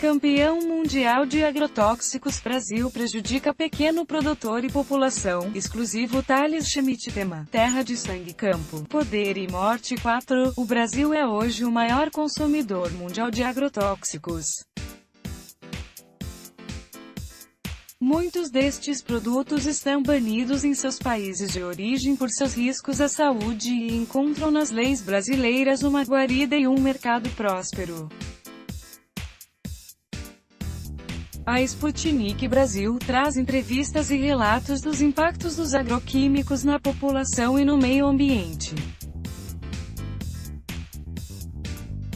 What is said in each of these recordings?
Campeão mundial de agrotóxicos, Brasil prejudica pequeno produtor e população. Exclusivo Thales Schmidt. Tema: terra de sangue, campo, poder e morte. 4. O Brasil é hoje o maior consumidor mundial de agrotóxicos. Muitos destes produtos estão banidos em seus países de origem por seus riscos à saúde e encontram nas leis brasileiras uma guarida e um mercado próspero. A Sputnik Brasil traz entrevistas e relatos dos impactos dos agroquímicos na população e no meio ambiente.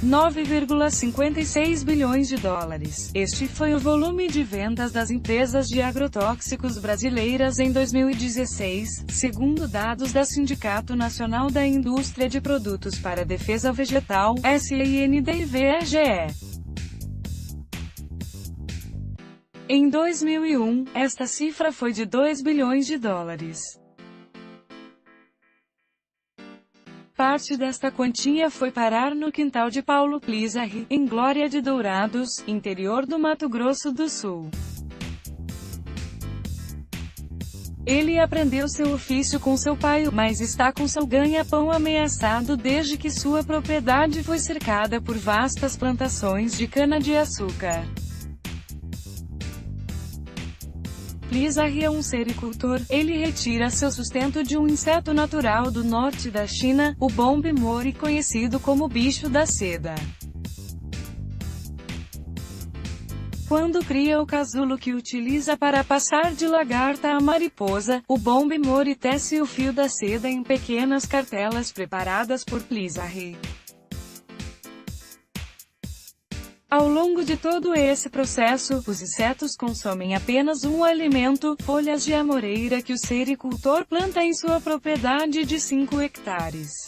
9,56 bilhões de dólares. Este foi o volume de vendas das empresas de agrotóxicos brasileiras em 2016, segundo dados da Sindicato Nacional da Indústria de Produtos para a Defesa Vegetal, SINDVEGE. Em 2001, esta cifra foi de 2 bilhões de dólares. Parte desta quantia foi parar no quintal de Paulo Plisarri, em Glória de Dourados, interior do Mato Grosso do Sul. Ele aprendeu seu ofício com seu pai, mas está com seu ganha-pão ameaçado desde que sua propriedade foi cercada por vastas plantações de cana-de-açúcar. Plisarri é um sericultor. Ele retira seu sustento de um inseto natural do norte da China, o bombe-mori, conhecido como bicho da seda. Quando cria o casulo que utiliza para passar de lagarta a mariposa, o bombe-mori tece o fio da seda em pequenas cartelas preparadas por Plisarri. Ao longo de todo esse processo, os insetos consomem apenas um alimento, folhas de amoreira que o sericultor planta em sua propriedade de 5 hectares.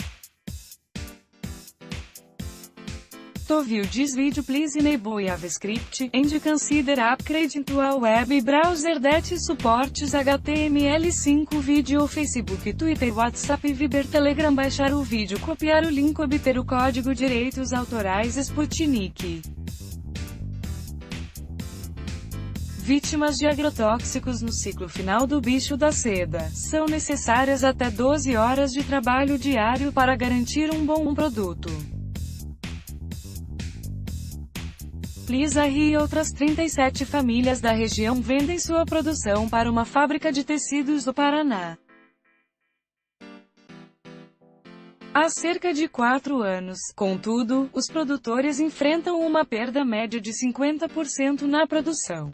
To view this video, please enable JavaScript, and consider upgrading to a web browser that supports HTML5. Vídeo, Facebook, Twitter, WhatsApp, Viber, Telegram. Baixar o vídeo, copiar o link, obter o código direitos autorais. Sputnik. Vítimas de agrotóxicos no ciclo final do bicho da seda. São necessárias até 12 horas de trabalho diário para garantir um bom produto. Plisarri e outras 37 famílias da região vendem sua produção para uma fábrica de tecidos do Paraná. Há cerca de 4 anos. Contudo, os produtores enfrentam uma perda média de 50% na produção.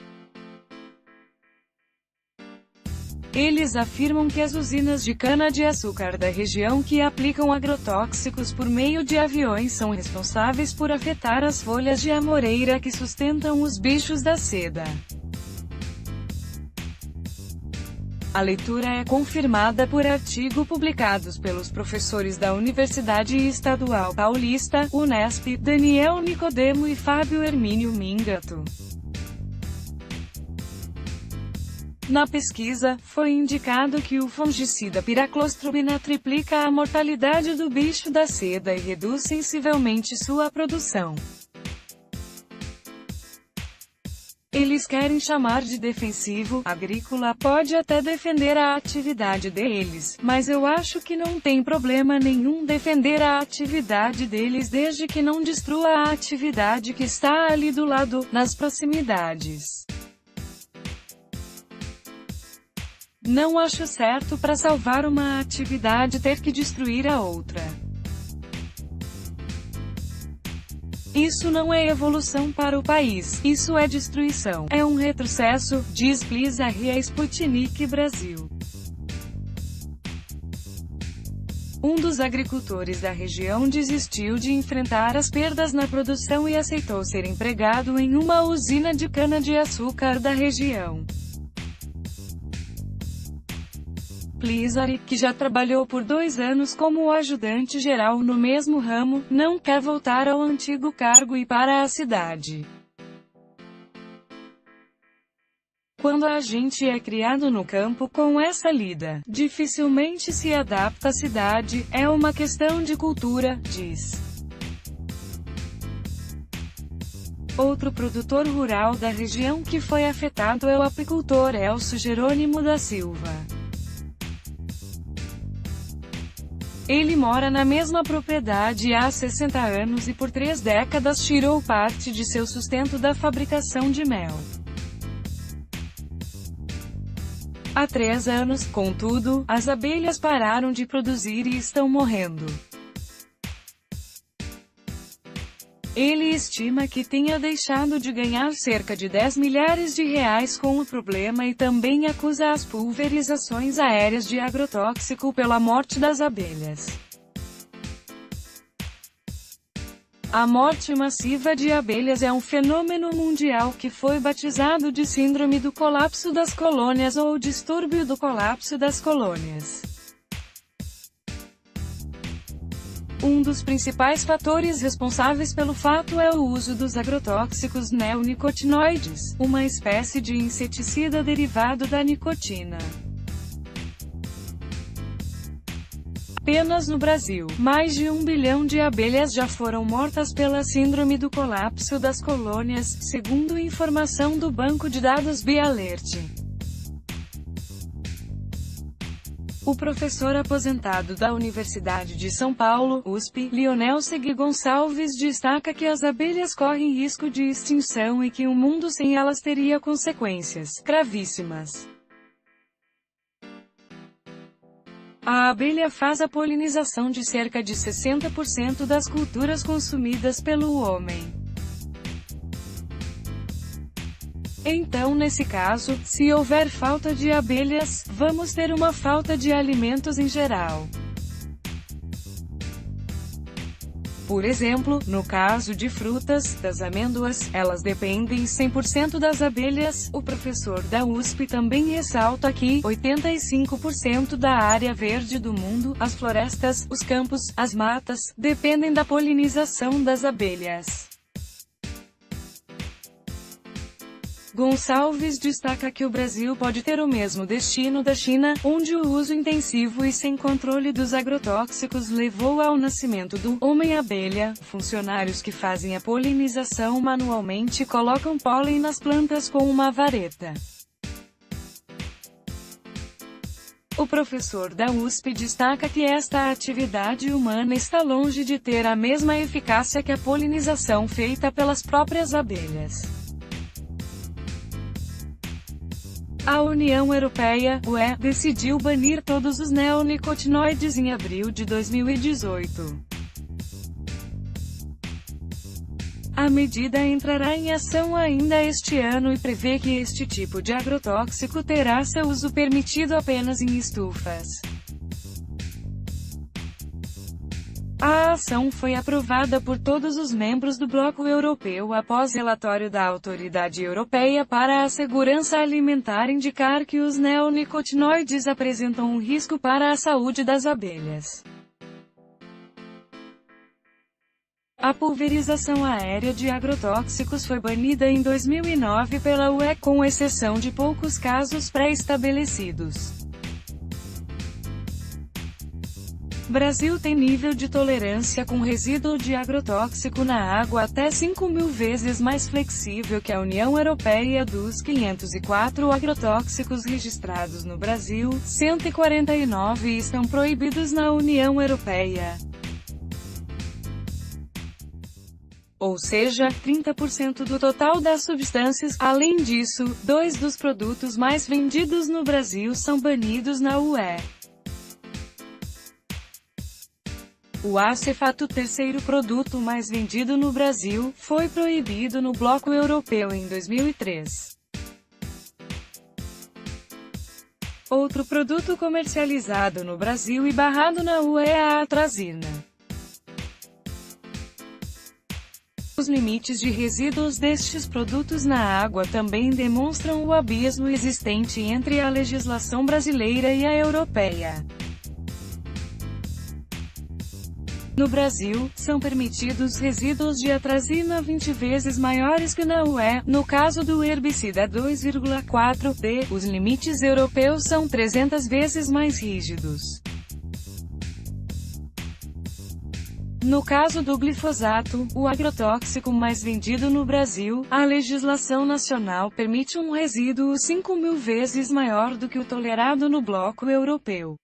Eles afirmam que as usinas de cana-de-açúcar da região que aplicam agrotóxicos por meio de aviões são responsáveis por afetar as folhas de amoreira que sustentam os bichos da seda. A leitura é confirmada por artigos publicados pelos professores da Universidade Estadual Paulista, Unesp, Daniel Nicodemo e Fábio Hermínio Mingato. Na pesquisa, foi indicado que o fungicida piraclostrobina triplica a mortalidade do bicho da seda e reduz sensivelmente sua produção. Eles querem chamar de defensivo agrícola, pode até defender a atividade deles, mas eu acho que não tem problema nenhum defender a atividade deles desde que não destrua a atividade que está ali do lado, nas proximidades. Não acho certo para salvar uma atividade ter que destruir a outra. Isso não é evolução para o país, isso é destruição. É um retrocesso, diz Plisarri a Sputnik Brasil. Um dos agricultores da região desistiu de enfrentar as perdas na produção e aceitou ser empregado em uma usina de cana-de-açúcar da região. Plisarri, que já trabalhou por 2 anos como ajudante geral no mesmo ramo, não quer voltar ao antigo cargo e para a cidade. Quando a gente é criado no campo com essa lida, dificilmente se adapta à cidade, é uma questão de cultura, diz. Outro produtor rural da região que foi afetado é o apicultor Elcio Jerônimo da Silva. Ele mora na mesma propriedade há 60 anos e por 3 décadas tirou parte de seu sustento da fabricação de mel. Há 3 anos, contudo, as abelhas pararam de produzir e estão morrendo. Ele estima que tenha deixado de ganhar cerca de 10 milhares de reais com o problema e também acusa as pulverizações aéreas de agrotóxico pela morte das abelhas. A morte massiva de abelhas é um fenômeno mundial que foi batizado de Síndrome do Colapso das Colônias ou Distúrbio do Colapso das Colônias. Um dos principais fatores responsáveis pelo fato é o uso dos agrotóxicos neonicotinoides, uma espécie de inseticida derivado da nicotina. Apenas no Brasil, mais de 1 bilhão de abelhas já foram mortas pela síndrome do colapso das colônias, segundo informação do banco de dados BiAlert. O professor aposentado da Universidade de São Paulo, USP, Leonel Segui Gonçalves destaca que as abelhas correm risco de extinção e que um mundo sem elas teria consequências gravíssimas. A abelha faz a polinização de cerca de 60% das culturas consumidas pelo homem. Então, nesse caso, se houver falta de abelhas, vamos ter uma falta de alimentos em geral. Por exemplo, no caso de frutas, das amêndoas, elas dependem 100% das abelhas. O professor da USP também ressalta que 85% da área verde do mundo, as florestas, os campos, as matas, dependem da polinização das abelhas. Gonçalves destaca que o Brasil pode ter o mesmo destino da China, onde o uso intensivo e sem controle dos agrotóxicos levou ao nascimento do homem-abelha. Funcionários que fazem a polinização manualmente colocam pólen nas plantas com uma vareta. O professor da USP destaca que esta atividade humana está longe de ter a mesma eficácia que a polinização feita pelas próprias abelhas. A União Europeia, UE, decidiu banir todos os neonicotinoides em abril de 2018. A medida entrará em ação ainda este ano e prevê que este tipo de agrotóxico terá seu uso permitido apenas em estufas. A ação foi aprovada por todos os membros do bloco europeu após relatório da Autoridade Europeia para a Segurança Alimentar indicar que os neonicotinoides apresentam um risco para a saúde das abelhas. A pulverização aérea de agrotóxicos foi banida em 2009 pela UE, com exceção de poucos casos pré-estabelecidos. Brasil tem nível de tolerância com resíduo de agrotóxico na água até 5.000 vezes mais flexível que a União Europeia. Dos 504 agrotóxicos registrados no Brasil, 149 estão proibidos na União Europeia. Ou seja, 30% do total das substâncias. Além disso, 2 dos produtos mais vendidos no Brasil são banidos na UE. O acefato, terceiro produto mais vendido no Brasil, foi proibido no bloco europeu em 2003. Outro produto comercializado no Brasil e barrado na UE é a atrazina. Os limites de resíduos destes produtos na água também demonstram o abismo existente entre a legislação brasileira e a europeia. No Brasil, são permitidos resíduos de atrazina 20 vezes maiores que na UE, no caso do herbicida 2,4D, os limites europeus são 300 vezes mais rígidos. No caso do glifosato, o agrotóxico mais vendido no Brasil, a legislação nacional permite um resíduo 5.000 vezes maior do que o tolerado no bloco europeu.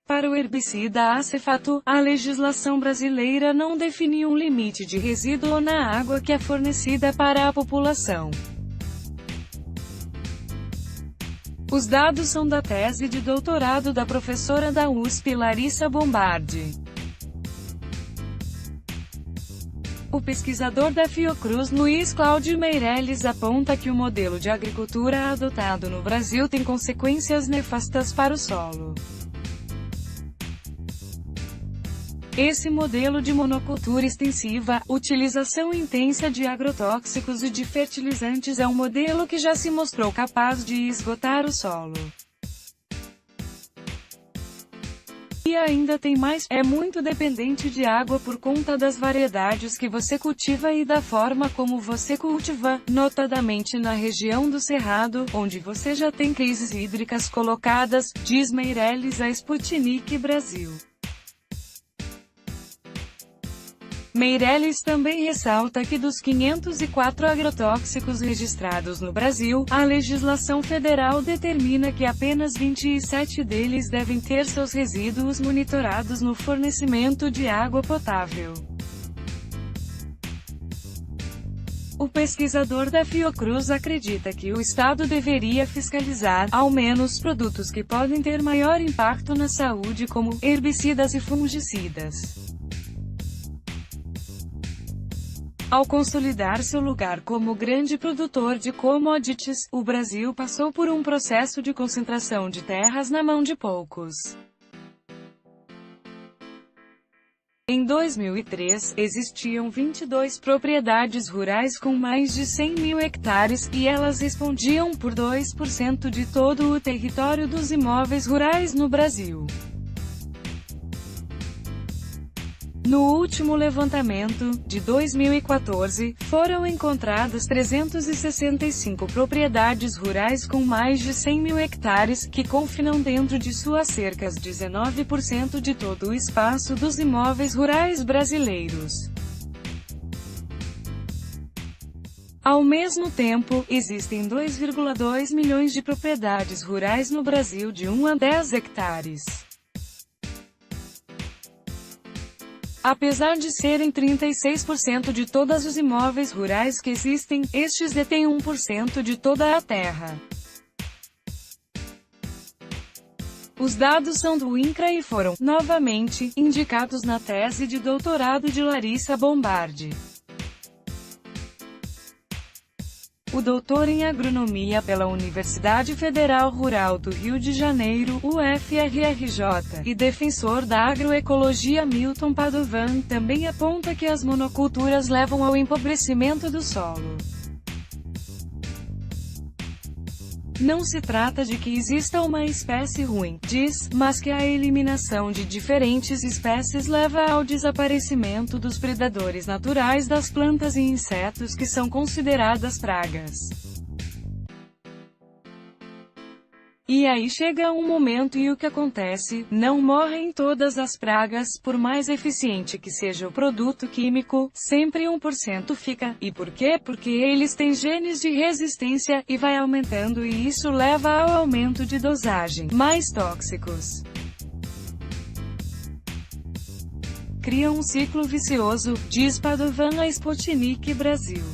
Para o herbicida acefato, a legislação brasileira não define um limite de resíduo na água que é fornecida para a população. Os dados são da tese de doutorado da professora da USP Larissa Bombardi. O pesquisador da Fiocruz Luiz Cláudio Meirelles aponta que o modelo de agricultura adotado no Brasil tem consequências nefastas para o solo. Esse modelo de monocultura extensiva, utilização intensa de agrotóxicos e de fertilizantes é um modelo que já se mostrou capaz de esgotar o solo. E ainda tem mais, é muito dependente de água por conta das variedades que você cultiva e da forma como você cultiva, notadamente na região do Cerrado, onde você já tem crises hídricas colocadas, diz Meirelles a Sputnik Brasil. Meirelles também ressalta que dos 504 agrotóxicos registrados no Brasil, a legislação federal determina que apenas 27 deles devem ter seus resíduos monitorados no fornecimento de água potável. O pesquisador da Fiocruz acredita que o Estado deveria fiscalizar, ao menos, produtos que podem ter maior impacto na saúde como herbicidas e fungicidas. Ao consolidar seu lugar como grande produtor de commodities, o Brasil passou por um processo de concentração de terras na mão de poucos. Em 2003, existiam 22 propriedades rurais com mais de 100.000 hectares, e elas respondiam por 2% de todo o território dos imóveis rurais no Brasil. No último levantamento, de 2014, foram encontradas 365 propriedades rurais com mais de 100.000 hectares, que confinam dentro de suas cercas 19% de todo o espaço dos imóveis rurais brasileiros. Ao mesmo tempo, existem 2,2 milhões de propriedades rurais no Brasil de 1 a 10 hectares. Apesar de serem 36% de todos os imóveis rurais que existem, estes detêm 1% de toda a terra. Os dados são do INCRA e foram, novamente, indicados na tese de doutorado de Larissa Bombardi. O doutor em agronomia pela Universidade Federal Rural do Rio de Janeiro, UFRRJ, e defensor da agroecologia Milton Padovan, também aponta que as monoculturas levam ao empobrecimento do solo. Não se trata de que exista uma espécie ruim, diz, mas que a eliminação de diferentes espécies leva ao desaparecimento dos predadores naturais das plantas e insetos que são consideradas pragas. E aí chega um momento e o que acontece? Não morrem todas as pragas, por mais eficiente que seja o produto químico, sempre 1% fica. E por quê? Porque eles têm genes de resistência, e vai aumentando e isso leva ao aumento de dosagem, mais tóxicos. Cria um ciclo vicioso, diz Padovan a Sputnik Brasil.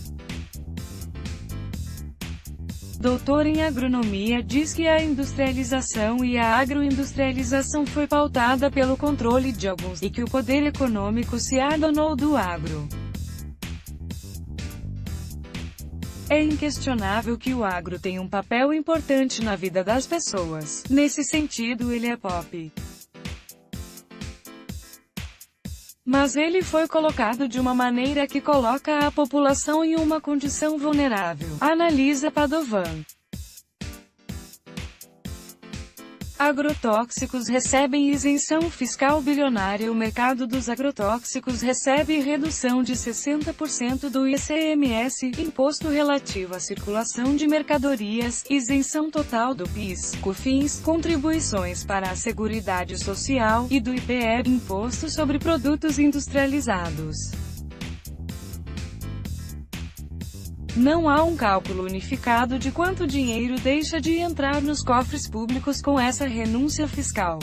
Doutor em agronomia diz que a industrialização e a agroindustrialização foi pautada pelo controle de alguns, e que o poder econômico se adonou do agro. É inquestionável que o agro tem um papel importante na vida das pessoas. Nesse sentido, ele é pop. Mas ele foi colocado de uma maneira que coloca a população em uma condição vulnerável, analisa Padovan. Agrotóxicos recebem isenção fiscal bilionária. O mercado dos agrotóxicos recebe redução de 60% do ICMS, imposto relativo à circulação de mercadorias, isenção total do PIS, COFINS, contribuições para a Seguridade Social, e do IPE, imposto sobre produtos industrializados. Não há um cálculo unificado de quanto dinheiro deixa de entrar nos cofres públicos com essa renúncia fiscal.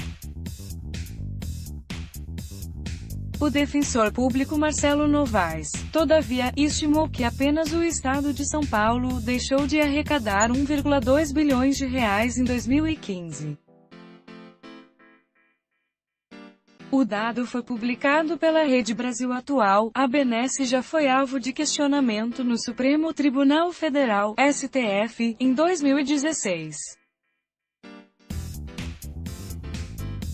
O defensor público Marcelo Novaes, todavia, estimou que apenas o estado de São Paulo deixou de arrecadar 1,2 bilhões de reais em 2015. O dado foi publicado pela Rede Brasil Atual. A benesse já foi alvo de questionamento no Supremo Tribunal Federal, STF, em 2016.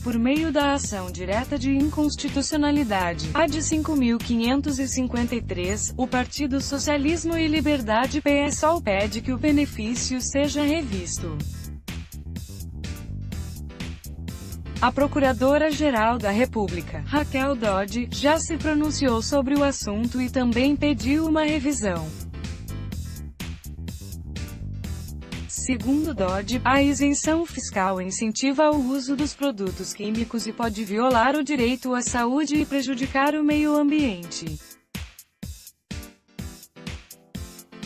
Por meio da ação direta de inconstitucionalidade, a de 5.553, o Partido Socialismo e Liberdade PSOL pede que o benefício seja revisto. A Procuradora-Geral da República, Raquel Dodge, já se pronunciou sobre o assunto e também pediu uma revisão. Segundo Dodge, a isenção fiscal incentiva o uso dos produtos químicos e pode violar o direito à saúde e prejudicar o meio ambiente.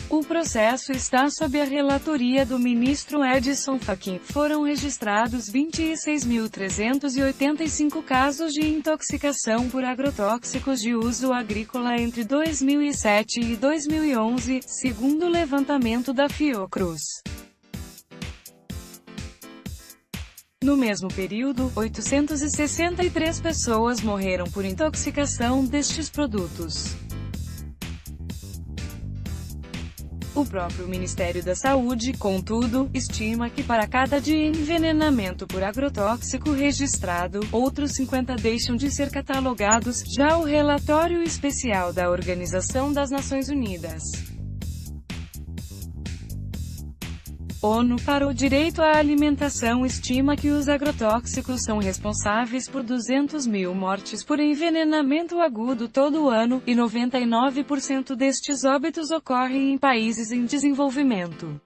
O processo está sob a relatoria do ministro Edson Fachin. Foram registrados 26.385 casos de intoxicação por agrotóxicos de uso agrícola entre 2007 e 2011, segundo o levantamento da Fiocruz. No mesmo período, 863 pessoas morreram por intoxicação destes produtos. O próprio Ministério da Saúde, contudo, estima que para cada dia envenenamento por agrotóxico registrado, outros 50 deixam de ser catalogados. Já o relatório especial da Organização das Nações Unidas, ONU para o Direito à Alimentação estima que os agrotóxicos são responsáveis por 200 mil mortes por envenenamento agudo todo ano, e 99% destes óbitos ocorrem em países em desenvolvimento.